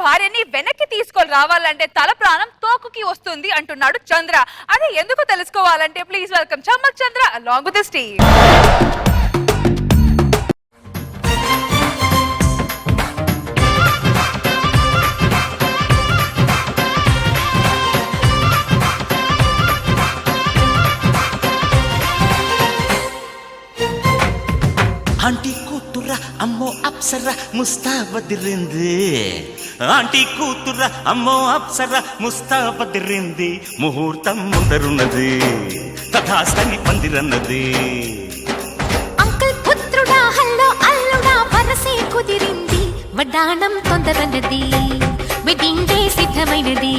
భార్యని వెనక్కి తీసుకొని రావాలంటే తల ప్రాణం తోకుకి వస్తుంది అంటున్నాడు చంద్ర. అది ఎందుకు తెలుసుకోవాలంటే please welcome Chammak Chandra along with his team. Aunty కూతుర అమ్మో అప్సర ముస్తాబదిరింది ఆంటీ కూతుర అమ్మో అప్సర ముస్తాబదిరింది ముహూర్తం ముందరున్నది తథాస్తని పందిరన్నది అంకుల్ పుత్రుడా హల్లో అల్లుడా వరసే కుదిరింది వడ్డాణం తొందరన్నది వెడ్డింగ్ డే సిద్ధమైనది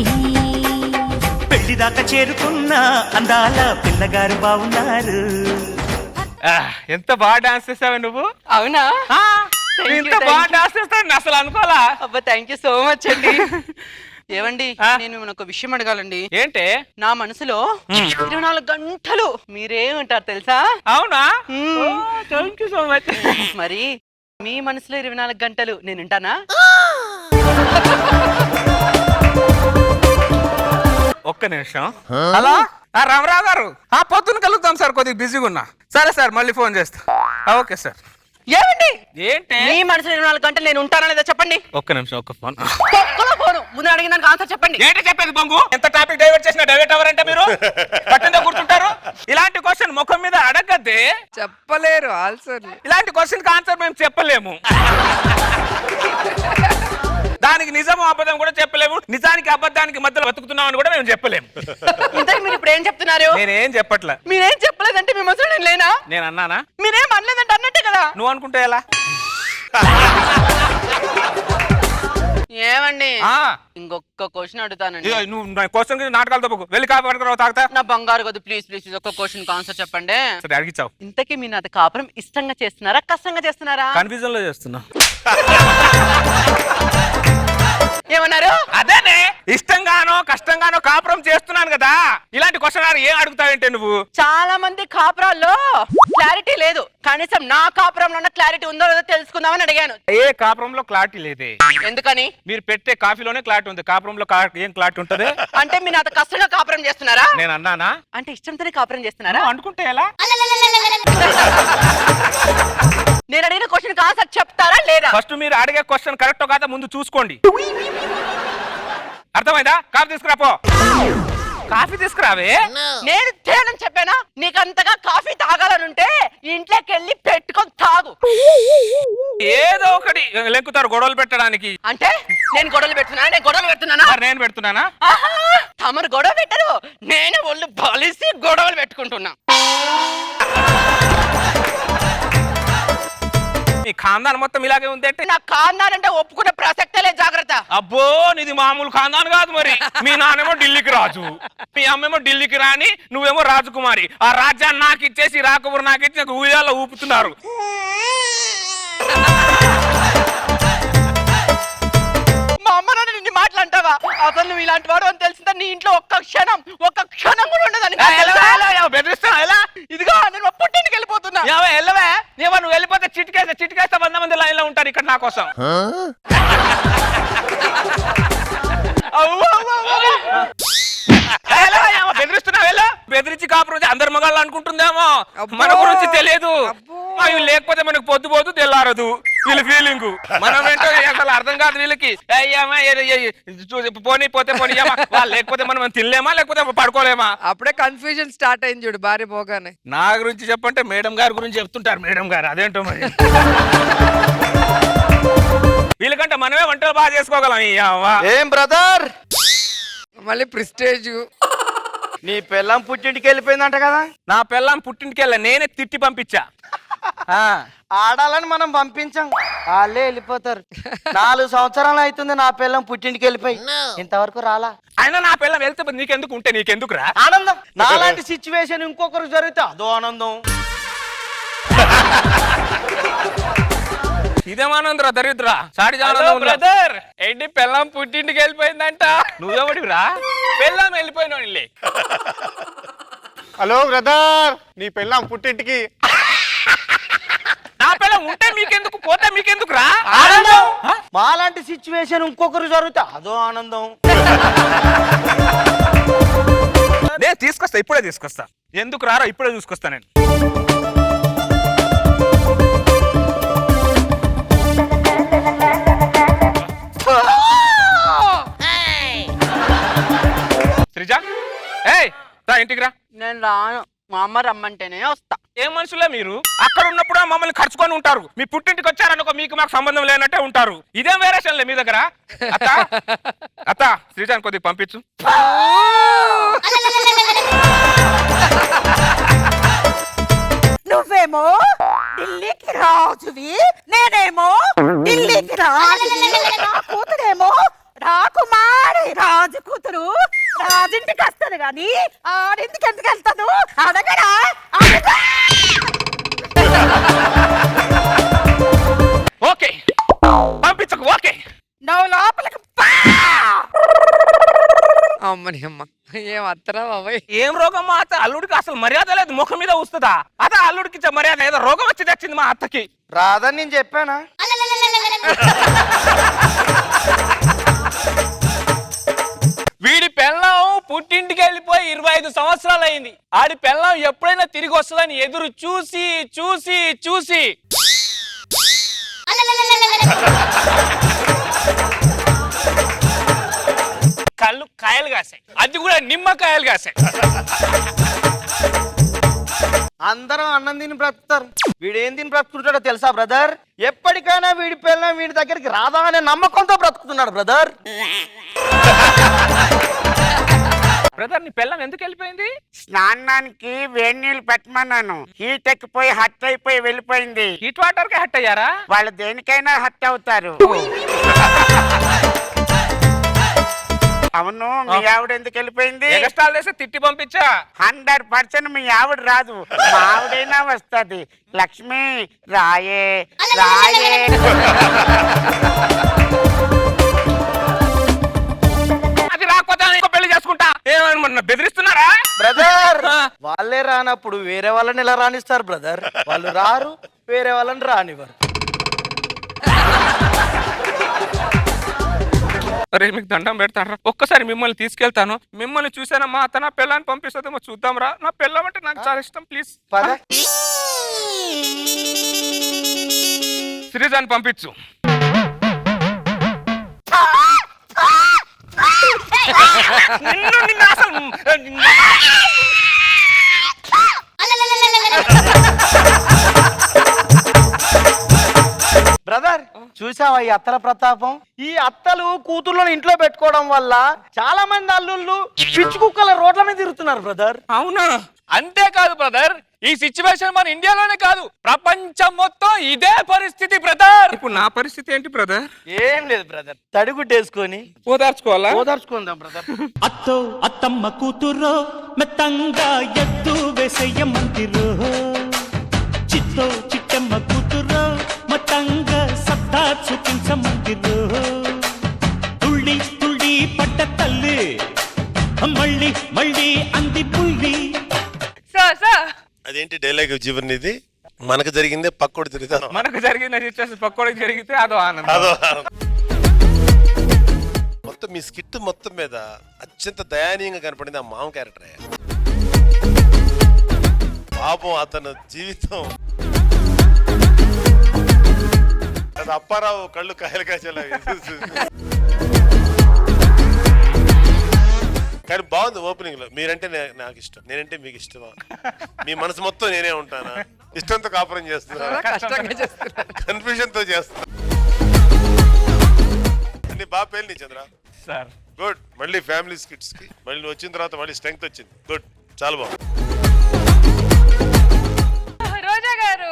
పెళ్లిదాకా చేరుకున్న అందాల పిల్లగారు బాగున్నారు. ఎంత బాగా డాన్స్ చేసావు నువ్వు. అవునా? ఎంత బాగా డాన్స్ చేస్తావు అసలు అనుకోలా. అబ్బా థ్యాంక్ యూ సో మచ్ అండి. ఏవండి నేను ఒక విషయం అడగాలండి. ఏంటే? నా మనసులో 24 గంటలు మీరేమంటారు తెలుసా? అవునా? Thank you so much. మరి మీ మనసులో 24 గంటలు నేను ఉంటానా? ఒక్క నిమిషం. హలో రామరావు గారు, పొద్దున కలుగుతాం సార్, కొద్దిగా బిజీగా ఉన్నా. సరే సార్ మళ్ళీ ఫోన్ చేస్తా. Okay sir. ఏమండి ఏంటి మీ మనసులో 24 గంటలు నేను ఉంటానా లేదా చెప్పండి. ఒక్క నిమిషం, ఒక్క ఫోన్. ఫోను ముందు అడిగిన దానికి ఆన్సర్ చెప్పండి. ఏంటి చెప్పేది బంగు? ఎంత టాపిక్ డైవర్ట్ చేసినా డైవర్ట్ అవ్వరంటే మీరు పట్టిందో గుర్తుంటారు. ఇలాంటి క్వశ్చన్ ముఖం మీద అడగద్దే, చెప్పలేరు ఆన్సర్. ఇలాంటి క్వశ్చన్ కి ఆన్సర్ మేము చెప్పలేము. దానికి నిజము అబద్ధం కూడా చెప్పలేము. నిజానికి అబద్ధానికి మధ్యలో బతుకుతున్నామని కూడా మేము చెప్పలేము. ఇంతకు మీరు ఇప్పుడు ఏం చెప్తున్నారు? నేనేం చెప్పట్లే. మీరేం చెప్పలేదంటే మీ మనసులో నేను లేనా? నేను అన్నానా? మీరేం అనలేదంటే అన్నట్టే కదా. నువ్వు అనుకుంటే ఎలా? ఏమండి ఇంకొక క్వశ్చన్ అడుగుతానండి. నువ్వు క్వశ్చన్ నాటకాలు తప్పకు, వెళ్ళి కాపీ పట్టుకురావు తాగుతా. నా బంగారు కదా, ప్లీజ్ ప్లీజ్ ఒక్క క్వశ్చన్ ఆన్సర్ చెప్పండి. సరే అడిగిచావు. ఇంతకీ మీరు నాది కాపురం ఇష్టంగా చేస్తున్నారా కష్టంగా చేస్తున్నారా? కన్ఫ్యూజన్ లో చేస్తున్నా. ఏమన్నారు? అదేనే, ఇష్టంగానో కష్టంగానో కాపురం చేస్తున్నాను కదా. ఇలాంటి క్వశ్చన్ ఏం అడుగుతావేంటే నువ్వు? చాలా మంది కాపురాల్లో క్లారిటీ లేదు, కనీసం నా కాపురంలో క్లారిటీ ఉందో లేదో తెలుసుకుందామని అడిగాను. ఏ కాపురంలో క్లారిటీ లేదే. ఎందుకని? మీరు పెట్టే కాఫీలోనే క్లారిటీ ఉంది, కాపురంలో ఏం క్లారిటీ ఉంటది? అంటే మీరు నాతో కష్టంగా కాపురం చేస్తున్నారా? నేను అన్నానా? అంటే ఇష్టంతోనే కాపురం చేస్తున్నారా? అనుకుంటే ఎలా? నేను అడిగిన క్వశ్చన్ ఆన్సర్ చెప్తారా లేదా? ఫస్ట్ మీరు అడిగే క్వశ్చన్ కరెక్ట్ కాదా ముందు చూసుకోండి. అర్థమైందా? కాఫీ తీసుకురాపో. కాఫీ తీసుకురావే. నేను తేనని చెప్పానా? నీకంతగా కాఫీ తాగాలనుంటే ఇంట్లోకి వెళ్ళి పెట్టుకొని తాగు. ఏదో ఒకటి లెక్కుతారు గొడవలు పెట్టడానికి. అంటే నేను గొడవలు పెడుతున్నానా? నేను గొడవలు పెడుతున్నానా? నేను పెడుతున్నానా? తమరు గొడవ పెట్టరు, నేను ఒళ్ళు బలిసి గొడవలు పెట్టుకుంటున్నా. మీ ఖాందాన్ మొత్తం ఇలాగే ఉంది అంటే? నా ఖాందాన్ అంటే ఒప్పుకునే ప్రసక్తే లేదు, జాగ్రత్త. అబ్బో నీది మామూలు ఖాందాన్ కాదు మరి. మీ నాన్నేమో ఢిల్లీకి రాజు, మీ అమ్మేమో ఢిల్లీకి రాణి, నువ్వేమో రాజకుమారి. ఆ రాజ్యాన్ని నాకు ఇచ్చేసి రాకబురు నాకు ఇచ్చి నాకు ఊయాల్లో ఊపుతున్నారు. మా అమ్మ నాన్న నిన్ను మాట్లాంటావా? అసలు నువ్వు ఇలాంటి వాడు అని తెలిసిందా నీ ఇంట్లో ఒక్క క్షణం కూడా ఉండదని. బెదిరిస్తున్నా ఎలా? ఇదిగో నేను పుట్టింటికి వెళ్ళిపోతున్నా. వెళ్ళవే, నువ్వు వెళ్ళిపోతే చిటికేస్తే 100 మంది లైన్ లో ఉంటారు ఇక్కడ నా కోసం. బెదిరిస్తున్నావు, బెదిరించి కాపురం అందరు మగాళ్ళు అనుకుంటుందేమో, మన గురించి తెలియదు. అవి లేకపోతే మనకు పొద్దు పోదు తెల్లారదు వీళ్ళ ఫీలింగ్. మనం ఏంటో అసలు అర్థం కాదు వీళ్ళకి. అయ్యామా పోనీ పోతే పోనీయమా, వాళ్ళు లేకపోతే మనం తినలేమా లేకపోతే పడుకోలేమా? అప్పుడే కన్ఫ్యూజన్ స్టార్ట్ అయింది చూడు భార్య పోగానే. నా గురించి చెప్పంటే మేడం గారి గురించి చెప్తుంటారు. మేడం గారు అదేంటో మరి. వీళ్ళకంటే మనమే వంటలు బాగా చేసుకోగలం. ఏం బ్రదర్ మళ్ళీ ప్రిస్టేజ్. నీ పెళ్ళం పుట్టింటికి వెళ్ళిపోయిందంట కదా? నా పెళ్ళాం పుట్టింటికి వెళ్ళా, నేనే తిట్టి పంపించా. ఆడాలని మనం పంపించాం, వాళ్ళే వెళ్ళిపోతారు. 4 సంవత్సరాలు అవుతుంది నా పిల్లం పుట్టింటికి వెళ్ళిపోయి, ఇంతవరకు రాలా. అయినా నా పిల్లం వెళ్తే నీకెందుకు ఉంటే నీకెందుకు రా ఆనందం. నాలాంటి సిచ్యువేషన్ ఇంకొకరు జరిగితే అదో ఆనందం. ఇదేమానందరా దరిద్రా సాడి బ్రదర్. ఏంటి పెళ్ళాం పుట్టింటికి వెళ్ళిపోయిందంట? నువ్వెవడిరా? పెళ్ళాం వెళ్ళిపోయిన. హలో బ్రదర్, నీ పెళ్ళాం పుట్టింటికి. నా పిల్ల ఉంటే మీకెందుకు పోతే మీకెందుకు రా ఆనందం మాలాంటి సిచ్యువేషన్ ఇంకొకరు జరిగితే అదో ఆనందం. నేను తీసుకొస్తా, ఇప్పుడే తీసుకొస్తా. ఎందుకు రారా, ఇప్పుడే తీసుకొస్తా నేను. శ్రీజ, ఏయ్ రా ఇంటికి రా. నేను రాను, మా అమ్మ రమ్మంటేనే వస్తా. ఏం మనుషులే మీరు? అక్కడ ఉన్నప్పుడు మమ్మల్ని ఖర్చుకొని ఉంటారు, మీ పుట్టింటికి వచ్చారనుకో మీకు మాకు సంబంధం లేనట్టే ఉంటారు. ఇదేం వేరేషన్లే మీ దగ్గర. అత్త అత్త శ్రీజాన్ కొద్దిగా పంపించు. నువ్వేమో ఢిల్లీకి రాజువి, నేనేమో ఢిల్లీకి రాజు. నా కూతురేమో రాకుమారి రాజు కూతురు. రాజింటికి వస్తాను గాని ఆడింటికి ఎందుకు వెళ్తాను? అడగరా అడగా. ఓకే పంపించకు. ఓకే నువ్వు లోపలికి పా. అమ్మని అమ్మ, ఏం అత్తరా బాబాయ్? ఏం రోగం మా అత్త? అల్లుడికి అసలు మర్యాద లేదు, ముఖం మీద వస్తుందా? అదే అల్లుడికి ఇచ్చే మర్యాద. ఏదో రోగం వచ్చి తెచ్చింది మా అత్తకి. రాదని నేను చెప్పానా? వీడి పెళ్ళం పుట్టింటికి వెళ్ళిపోయి 25 సంవత్సరాలు అయింది. ఆడి పెళ్ళం ఎప్పుడైనా తిరిగి వస్తుందని ఎదురు చూసి చూసి చూసి కళ్ళు కాయలు కాసాయి, అది కూడా నిమ్మకాయలు కాసాయి. అందరం అన్నం తిని బ్రతుకుతారు, వీడేం తిని బ్రతుకుంటాడో తెలుసా బ్రదర్? ఎప్పటికైనా వీడి పిల్ల వీడి దగ్గరికి రాదా అనే నమ్మకంతో బ్రతుకుతున్నాడు బ్రదర్. బ్రదర్ నీ పెళ్ళం ఎందుకు వెళ్ళిపోయింది? స్నానానికి వేడి నీళ్ళు పెట్టమన్నాను, హీట్ ఎక్కిపోయి హట్ అయిపోయి వెళ్ళిపోయింది. హీట్ వాటర్ కి హట్ అయ్యారా? వాళ్ళు దేనికైనా హట్ అవుతారు. అవును, మీ ఆవిడ ఎందుకు వెళ్ళిపోయింది? ఎగస్టాల్ చేసి తిట్టి పంపించా. 100% మీ ఆవిడ రాదు, మా ఆవిడైనా వస్తది. లక్ష్మి రాయే రాయే. అది రాకపోతే ఇంకో పెళ్లి చేసుకుంటా. ఏమన్నా బెదిరిస్తున్నారా? బ్రదర్ వాళ్ళే రానప్పుడు వేరే వాళ్ళని ఎలా రాణిస్తారు బ్రదర్? వాళ్ళు రారు, వేరే వాళ్ళని రానివ్వరు. అరే మీకు దండం పెడతారా? ఒక్కసారి మిమ్మల్ని తీసుకెళ్తాను. మిమ్మల్ని చూసానా మా అత్త నా పిల్లని పంపిస్తుందేమో చూద్దాం రా. నా పిల్లం అంటే నాకు చాలా ఇష్టం. ప్లీజ్ పద. శ్రీజాన్ పంపించు. నిన్ను అసలు బ్రదర్ చూసావా ఈ అత్తల ప్రతాపం? ఈ అత్తలు కూతుర్లను ఇంట్లో పెట్టుకోవడం వల్ల చాలా మంది అల్లుళ్ళు పిచ్చి కుక్కల రోడ్ల మీద తిరుగుతున్నారు బ్రదర్. అవునా? అంతేకాదు బ్రదర్, ఈ సిచ్యువేషన్ మన ఇండియాలోనే కాదు, ప్రపంచం మొత్తం ఇదే పరిస్థితి బ్రదర్. ఇప్పుడు నా పరిస్థితి ఏంటి బ్రదర్? ఏం లేదు బ్రదర్, తడిగుడ్డేసుకొని ఓదార్చుకోవాలా? ఓదార్చుకుందాం బ్రదర్. అత్తో అత్తమ్మ కూతురో మెత్తంగా ఎత్తు వేసేయమంతిరో, చిత్తో చిట్టమ్మ కూతురో మొత్తంగా సత్తా చూపించమంతిరో, తుళ్ళి తుళ్ళి పడ్డ తల్లి మళ్ళీ మళ్ళీ అంది పుల్లి. సార్ సార్ అదేంటి డైలాగ్ జీవన్ ఇది? మనకు జరిగిందే పక్కోడు తిరుగుతాను. మనకు జరిగిన సిచ్యువేషన్ పక్కోడికి జరిగితే అదో ఆనందం. అదో మొత్తం మీ స్కిట్ మొత్తం మీద అత్యంత దయానీయంగా కనపడింది ఆ మామ క్యారెక్టర్. పాపం అతను జీవితం అది అప్పారావు కళ్ళు కాయలు కాచేలా. కానీ బాగుంది ఓపెనింగ్ లో. మీరంటే నాకు ఇష్టం, నేనంటే మీకు ఇష్టమా? మీ మనసు మొత్తం నేనే ఉంటానా? ఇష్టంతో కాపురం చేస్తున్నా, కన్ఫ్యూజన్ తో చేస్తున్నా. అన్ని బాగా పేర్లు చంద్ర. Sir good. మళ్ళీ ఫ్యామిలీ స్కిట్స్ కి మళ్ళీ వచ్చిన తర్వాత మళ్ళీ స్ట్రెంగ్త్ వచ్చింది. గుడ్, చాలా బాగుంది. రోజా గారు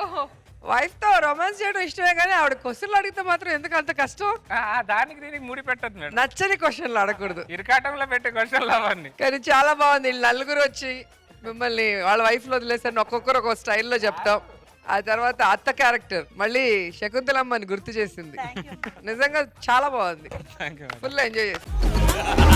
వైఫ్ తో రొమాన్స్ చేయడం ఇష్టమే కానీ ఆవిడ క్వశ్చన్లు అడిగితే మాత్రం ఎందుకు అంత కష్టం? దానికి దీనికి ముడి పెట్టదు మేడం. నచ్చని క్వశ్చన్లు అడగకూడదు. ఇరకాటంలో పెట్టే క్వశ్చన్లు అవన్నీ. కానీ చాలా బాగుంది. వీళ్ళు నలుగురు వచ్చి మిమ్మల్ని వాళ్ళ వైఫ్ లో వదిలేసారు, ఒక్కొక్కరు ఒక స్టైల్లో చెప్తాం. ఆ తర్వాత అత్త క్యారెక్టర్ మళ్ళీ శకుంతలమ్మని గుర్తు చేసింది. నిజంగా చాలా బాగుంది, ఫుల్ ఎంజాయ్ చేసింది.